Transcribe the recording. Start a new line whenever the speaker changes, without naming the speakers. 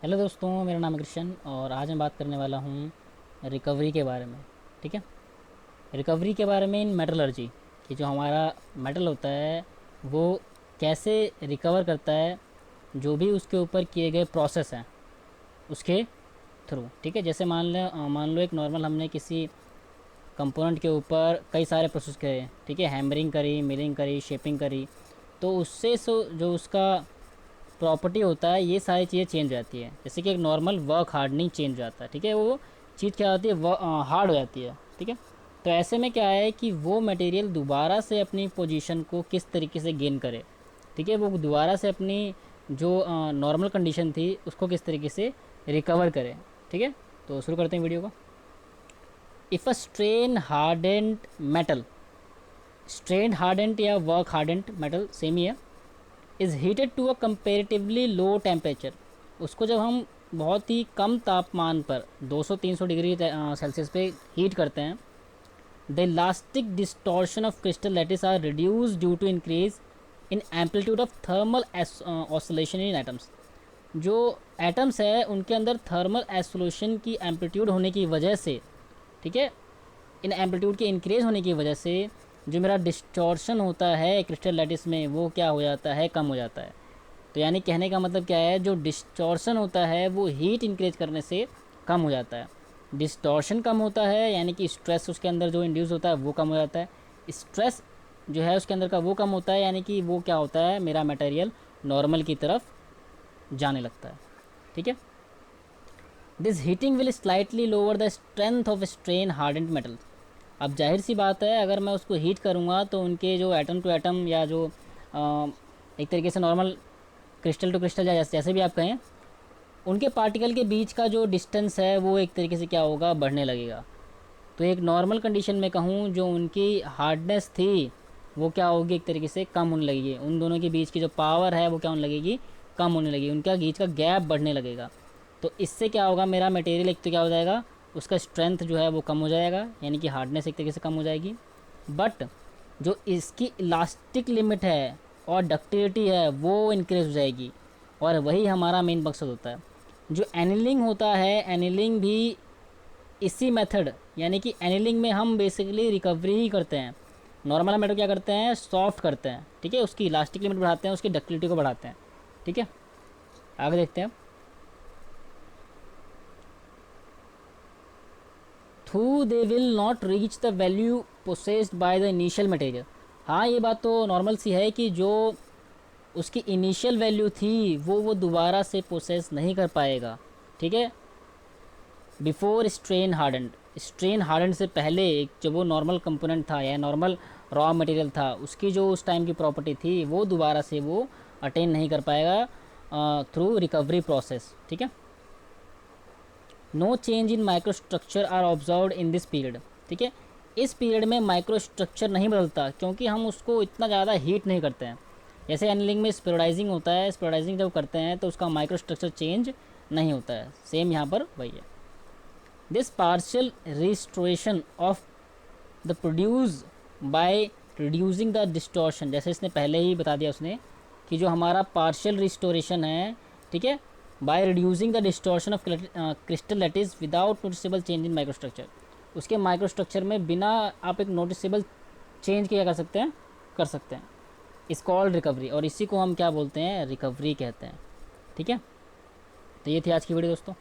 Hello दोस्तों, मेरा नाम है कृष्ण और आज मैं बात करने वाला हूँ रिकवरी के बारे में। ठीक है। रिकवरी के बारे में इन मेटलर्जी कि जो हमारा मेटल होता है वो कैसे रिकवर करता है, जो भी उसके ऊपर किए गए प्रोसेस हैं उसके थ्रू। ठीक है। जैसे मान लो एक नॉर्मल हमने किसी कंपोनेंट के ऊपर कई सारे प्रोसेस करे। ठीक है। हैमरिंग करी, मिलिंग करी, शेपिंग करी, तो उससे जो उसका प्रॉपर्टी होता है ये सारी चीज़ें चेंज हो जाती है। जैसे कि एक नॉर्मल वर्क हार्डनिंग चेंज हो जाता है। ठीक है। वो चीज़ क्या होती है, हार्ड हो जाती है। ठीक है। तो ऐसे में क्या है कि वो मटेरियल दोबारा से अपनी पोजीशन को किस तरीके से गेन करे। ठीक है। वो दोबारा से अपनी जो नॉर्मल कंडीशन थी उसको किस तरीके से रिकवर करे। ठीक है। तो शुरू करते हैं वीडियो को। इफ़ अ स्ट्रेन हार्डेंड या वर्क हार्डेंड मेटल सेम ही है, is heated to a comparatively low temperature. उसको जब हम बहुत ही कम तापमान पर 200-300 डिग्री सेल्सियस पे हीट करते हैं, the elastic distortion of crystal lattice are reduce due to increase in amplitude of thermal oscillation in atoms. जो एटम्स है उनके अंदर थर्मल एसोलेशन की एम्पलीट्यूड होने की वजह से, ठीक है, इन एम्पलीट्यूड के इंक्रीज होने की वजह से जो मेरा डिस्टॉर्शन होता है क्रिस्टल लैटिस में वो क्या हो जाता है, कम हो जाता है। तो यानी कहने का मतलब क्या है, जो डिस्टॉर्शन होता है वो हीट इंक्रीज करने से कम हो जाता है। डिस्टॉर्शन कम होता है यानी कि स्ट्रेस उसके अंदर जो इंड्यूस होता है वो कम हो जाता है। स्ट्रेस जो है उसके अंदर का वो कम होता है यानी कि वो क्या होता है, मेरा मटेरियल नॉर्मल की तरफ जाने लगता है। ठीक है। This heating will slightly lower the strength of strain hardened metal. अब जाहिर सी बात है, अगर मैं उसको हीट करूँगा तो उनके जो एटम टू एटम या जो एक तरीके से नॉर्मल क्रिस्टल टू क्रिस्टल या जैसे भी आप कहें, उनके पार्टिकल के बीच का जो डिस्टेंस है वो एक तरीके से क्या होगा, बढ़ने लगेगा। तो एक नॉर्मल कंडीशन में कहूँ जो उनकी हार्डनेस थी वो क्या होगी, एक तरीके से कम होने लगेगी। उन दोनों के बीच की जो पावर है वो क्या होने लगेगी, कम होने लगेगी। उनका बीच का गैप बढ़ने लगेगा। तो इससे क्या होगा, मेरा मटेरियल एक तो क्या हो जाएगा, उसका स्ट्रेंथ जो है वो कम हो जाएगा यानी कि हार्डनेस एक तरीके से कम हो जाएगी। बट जो इसकी इलास्टिक लिमिट है और डक्टिलिटी है वो इंक्रीज हो जाएगी। और वही हमारा मेन मकसद होता है। जो एनिलिंग होता है, एनिलिंग भी इसी मेथड, यानी कि एनिलिंग में हम बेसिकली रिकवरी ही करते हैं। नॉर्मल मेथड क्या करते हैं, सॉफ्ट करते हैं। ठीक है। उसकी इलास्टिक लिमिट बढ़ाते हैं, उसकी डक्टिलिटी को बढ़ाते हैं। ठीक है। आगे देखते हैं। Through they will not reach the value possessed by the initial material. हाँ, ये बात तो नॉर्मल सी है कि जो उसकी इनिशियल वैल्यू थी वो दोबारा से प्रोसेस नहीं कर पाएगा। ठीक है। बिफोर स्ट्रेन हार्डेंड से पहले एक जब वो नॉर्मल कंपोनेंट था या नॉर्मल रॉ मटेरियल था, उसकी जो उस टाइम की प्रॉपर्टी थी वो दोबारा से वो अटेन नहीं कर पाएगा थ्रू रिकवरी प्रोसेस। ठीक है। No change in microstructure are observed in this period. ठीक है। इस पीरियड में माइक्रो स्ट्रक्चर नहीं बदलता क्योंकि हम उसको इतना ज़्यादा हीट नहीं करते हैं। जैसे एनिलिंग में स्पेरोडाइजिंग होता है, स्पेरोडाइजिंग जब करते हैं तो उसका माइक्रो स्ट्रक्चर चेंज नहीं होता है। सेम यहाँ पर वही है। This partial restoration of the produce by reducing the distortion, जैसे इसने पहले ही बता दिया उसने कि जो हमारा पार्शियल रिस्टोरेशन है, ठीक है, by reducing the distortion of crystal lattice without noticeable change in microstructure. उसके माइक्रोस्ट्रक्चर में बिना आप एक नोटिसेबल चेंज क्या कर सकते हैं, कर सकते हैं। इस कॉल्ड रिकवरी, और इसी को हम क्या बोलते हैं, रिकवरी कहते हैं। ठीक है। तो ये थी आज की वीडियो दोस्तों।